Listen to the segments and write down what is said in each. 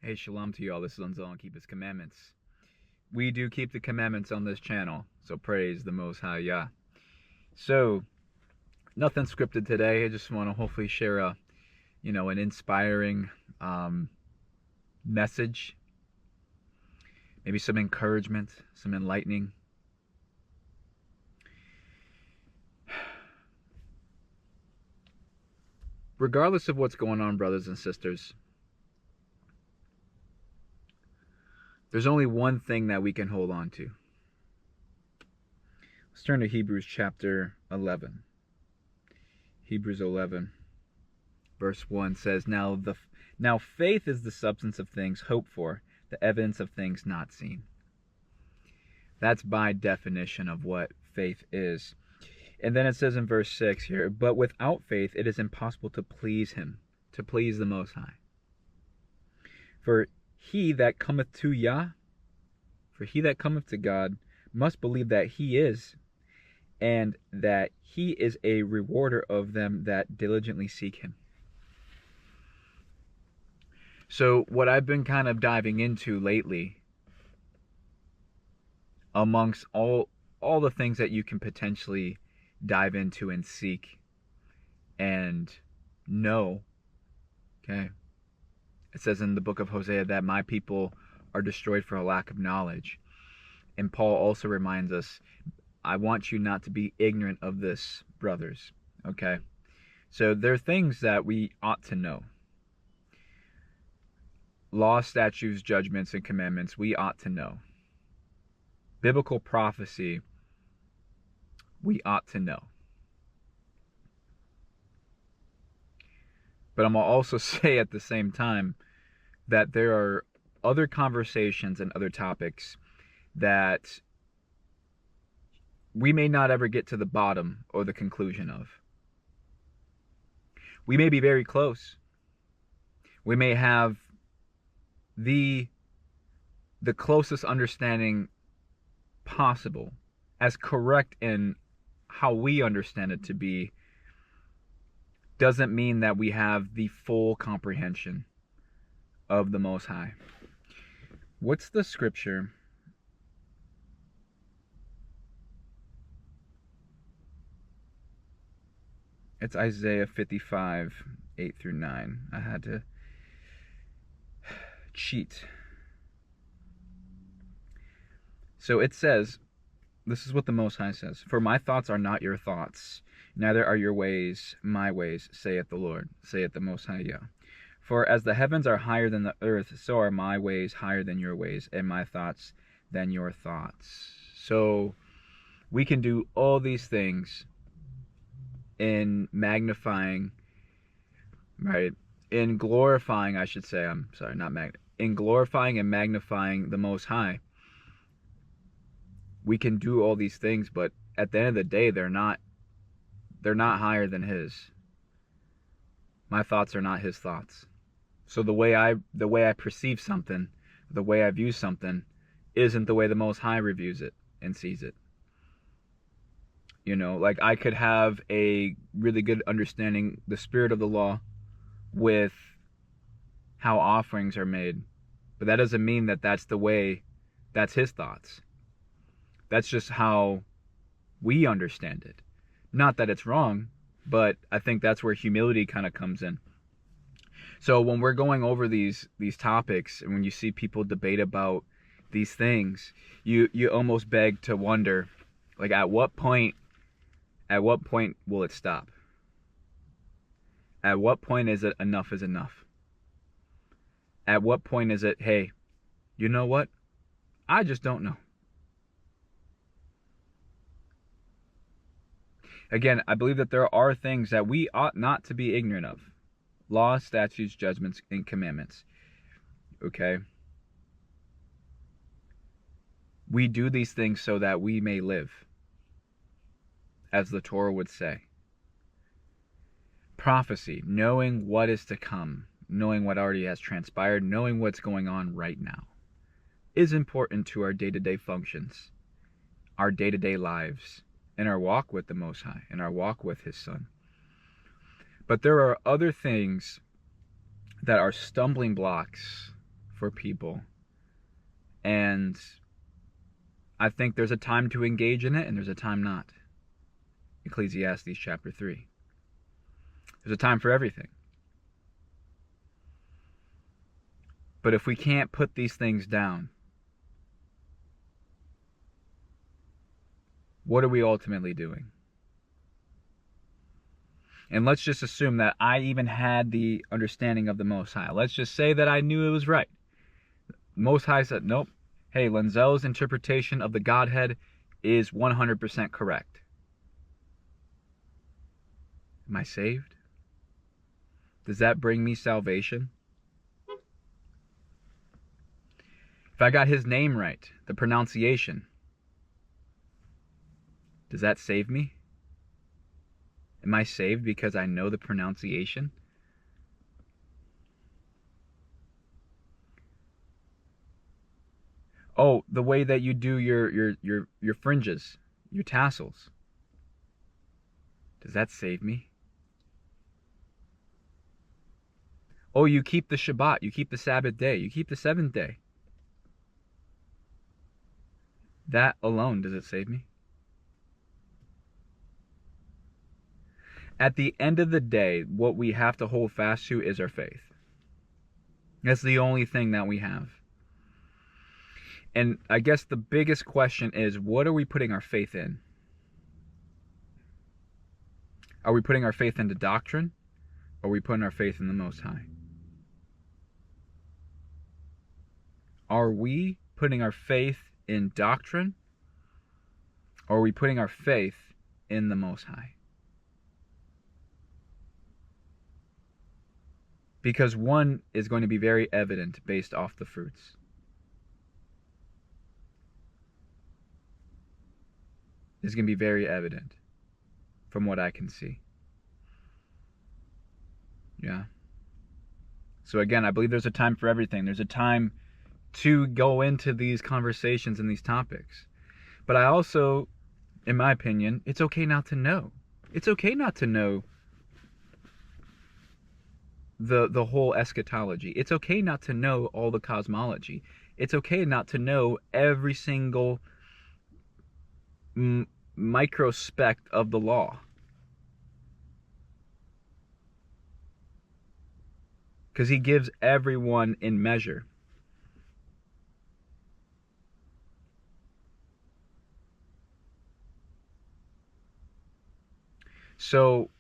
Hey, shalom to you all. This is Unzel and Keep His Commandments. We do keep the commandments on this channel, so praise the Most High Yah. So, nothing scripted today. I just want to hopefully share an inspiring message, maybe some encouragement, some enlightening. Regardless of what's going on, brothers and sisters, there's only one thing that we can hold on to. Let's turn to Hebrews chapter 11. Hebrews 11, verse 1 says, Now faith is the substance of things hoped for, the evidence of things not seen. That's by definition of what faith is. And then it says in verse 6 here, But without faith it is impossible to please him, to please the Most High. For he that cometh to God, must believe that he is, and that he is a rewarder of them that diligently seek him. So what I've been kind of diving into lately, amongst all the things that you can potentially dive into and seek and know, okay? It says in the book of Hosea that my people are destroyed for a lack of knowledge. And Paul also reminds us, I want you not to be ignorant of this, brothers. Okay? So there are things that we ought to know. Law, statutes, judgments, and commandments, we ought to know. Biblical prophecy, we ought to know. But I'm going to also say at the same time that there are other conversations and other topics that we may not ever get to the bottom or the conclusion of. We may be very close. We may have the closest understanding possible, as correct in how we understand it to be, doesn't mean that we have the full comprehension of the Most High. What's the scripture? It's Isaiah 55, 8 through 9. I had to cheat. So it says, this is what the Most High says, For my thoughts are not your thoughts, neither are your ways my ways, saith the Lord, saith the Most High Yah. For as the heavens are higher than the earth, so are my ways higher than your ways, and my thoughts than your thoughts. So we can do all these things in magnifying, right? In glorifying, I should say, in glorifying and magnifying the Most High. We can do all these things, but at the end of the day, they're not higher than His. My thoughts are not His thoughts. So the way I perceive something, the way I view something, isn't the way the Most High reviews it and sees it. You know, like I could have a really good understanding, the spirit of the law, with how offerings are made. But that doesn't mean that that's the way, that's His thoughts. That's just how we understand it. Not that it's wrong, but I think that's where humility kind of comes in. So when we're going over these topics, and when you see people debate about these things, you almost beg to wonder, like, at what point will it stop? At what point is it enough is enough? At what point is it, hey, you know what? I just don't know. Again, I believe that there are things that we ought not to be ignorant of. Law, statutes, judgments, and commandments. Okay? We do these things so that we may live, as the Torah would say. Prophecy, knowing what is to come, knowing what already has transpired, knowing what's going on right now, is important to our day-to-day functions, our day-to-day lives, in our walk with the Most High, in our walk with His Son. But there are other things that are stumbling blocks for people. And I think there's a time to engage in it and there's a time not. Ecclesiastes chapter 3. There's a time for everything. But if we can't put these things down, what are we ultimately doing? And let's just assume that I even had the understanding of the Most High. Let's just say that I knew it was right. Most High said, nope. Hey, Lenzel's interpretation of the Godhead is 100% correct. Am I saved? Does that bring me salvation? If I got his name right, the pronunciation, does that save me? Am I saved because I know the pronunciation? Oh, the way that you do your fringes, your tassels. Does that save me? Oh, you keep the Shabbat, you keep the Sabbath day, you keep the seventh day. That alone, does it save me? At the end of the day, what we have to hold fast to is our faith. That's the only thing that we have. And I guess the biggest question is, what are we putting our faith in? Are we putting our faith into doctrine? Or are we putting our faith in the Most High? Are we putting our faith in doctrine? Or are we putting our faith in the Most High? Because one is going to be very evident based off the fruits. It's going to be very evident from what I can see. Yeah. So again, I believe there's a time for everything. There's a time to go into these conversations and these topics. But I also, in my opinion, it's okay not to know. It's okay not to know the whole eschatology. It's okay not to know all the cosmology. It's okay not to know every single microspect of the law. Because he gives everyone in measure. So,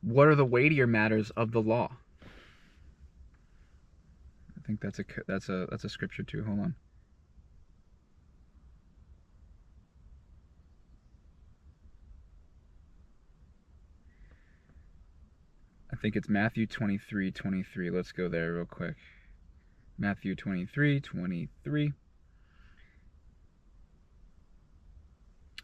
what are the weightier matters of the law? I think that's a scripture too. Hold on. I think it's Matthew 23:23. Let's go there real quick. Matthew 23:23.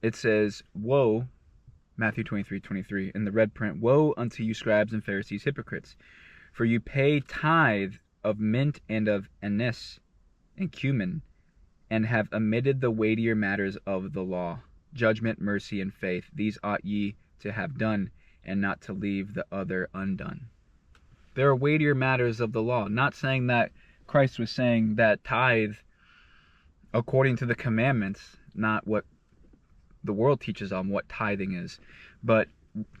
It says, woe, Matthew 23:23, in the red print, woe unto you, scribes and Pharisees, hypocrites, for you pay tithe of mint and of anise and cumin, and have omitted the weightier matters of the law, judgment, mercy, and faith. These ought ye to have done, and not to leave the other undone. There are weightier matters of the law. Not saying that Christ was saying that tithe, according to the commandments, not what the world teaches on what tithing is, but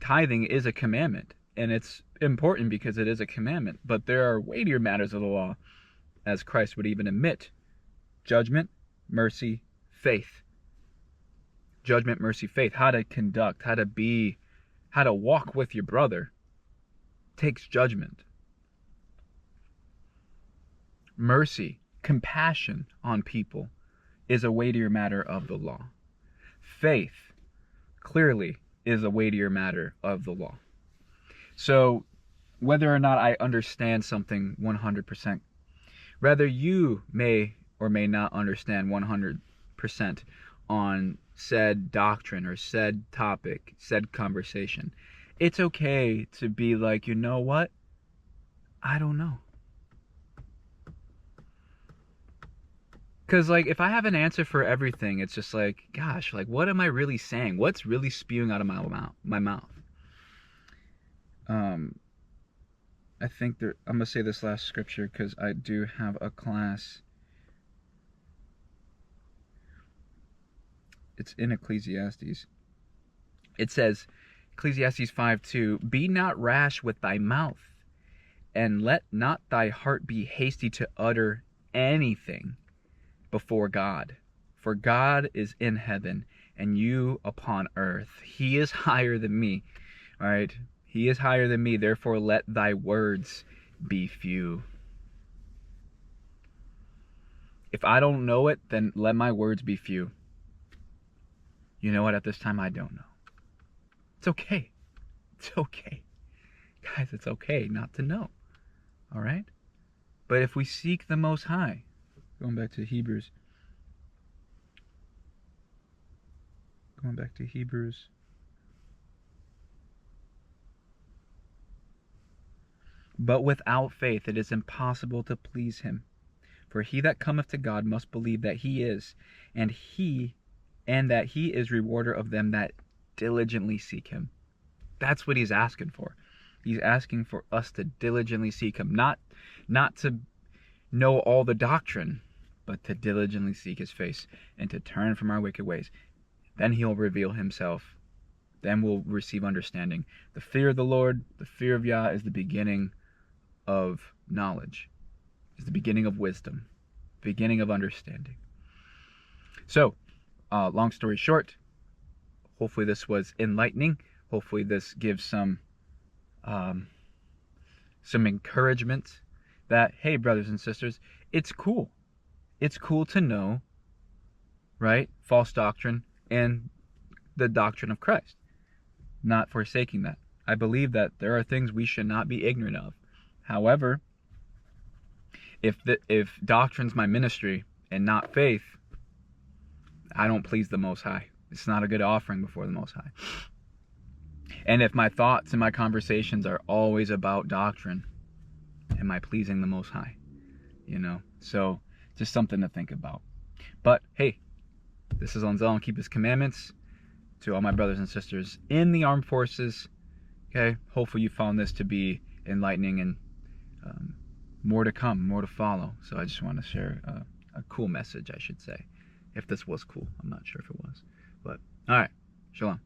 tithing is a commandment, and it's important because it is a commandment. But there are weightier matters of the law, as Christ would even admit: judgment, mercy, faith. Judgment, mercy, faith. How to conduct, how to walk with your brother takes judgment. Mercy, compassion on people is a weightier matter of the law. Faith clearly is a weightier matter of the law. So whether or not I understand something 100%, rather you may or may not understand 100% on said doctrine or said topic, said conversation, it's okay to be like, you know what? I don't know. Because, like, if I have an answer for everything, it's just like, gosh, like, what am I really saying? What's really spewing out of my mouth? I think I'm going to say this last scripture because I do have a class. It's in Ecclesiastes. It says, Ecclesiastes 5:2, be not rash with thy mouth, and let not thy heart be hasty to utter anything before God. For God is in heaven, and you upon earth. He is higher than me. All right? He is higher than me, therefore let thy words be few. If I don't know it, then let my words be few. You know what? At this time, I don't know. It's okay. It's okay. Guys, it's okay not to know. All right? But if we seek the Most High, going back to Hebrews. But without faith it is impossible to please him. For he that cometh to God must believe that he is, and that he is rewarder of them that diligently seek him. That's what he's asking for. He's asking for us to diligently seek him, not to know all the doctrine, but to diligently seek his face and to turn from our wicked ways. Then he'll reveal himself. Then we'll receive understanding. The fear of the Lord, the fear of Yah, is the beginning of knowledge. Is the beginning of wisdom, beginning of understanding. So, long story short, hopefully this was enlightening. Hopefully this gives some encouragement that, hey, brothers and sisters, it's cool. It's cool to know, right, false doctrine and the doctrine of Christ, not forsaking that. I believe that there are things we should not be ignorant of. However, if doctrine's my ministry and not faith, I don't please the Most High. It's not a good offering before the Most High. And if my thoughts and my conversations are always about doctrine, am I pleasing the Most High? You know, so just something to think about. But hey, this is Lanzel and Keep His Commandments. To all my brothers and sisters in the armed forces, okay, hopefully you found this to be enlightening, and more to come, more to follow. So I just want to share a cool message, I should say. If this was cool, I'm not sure if it was. But all right, shalom.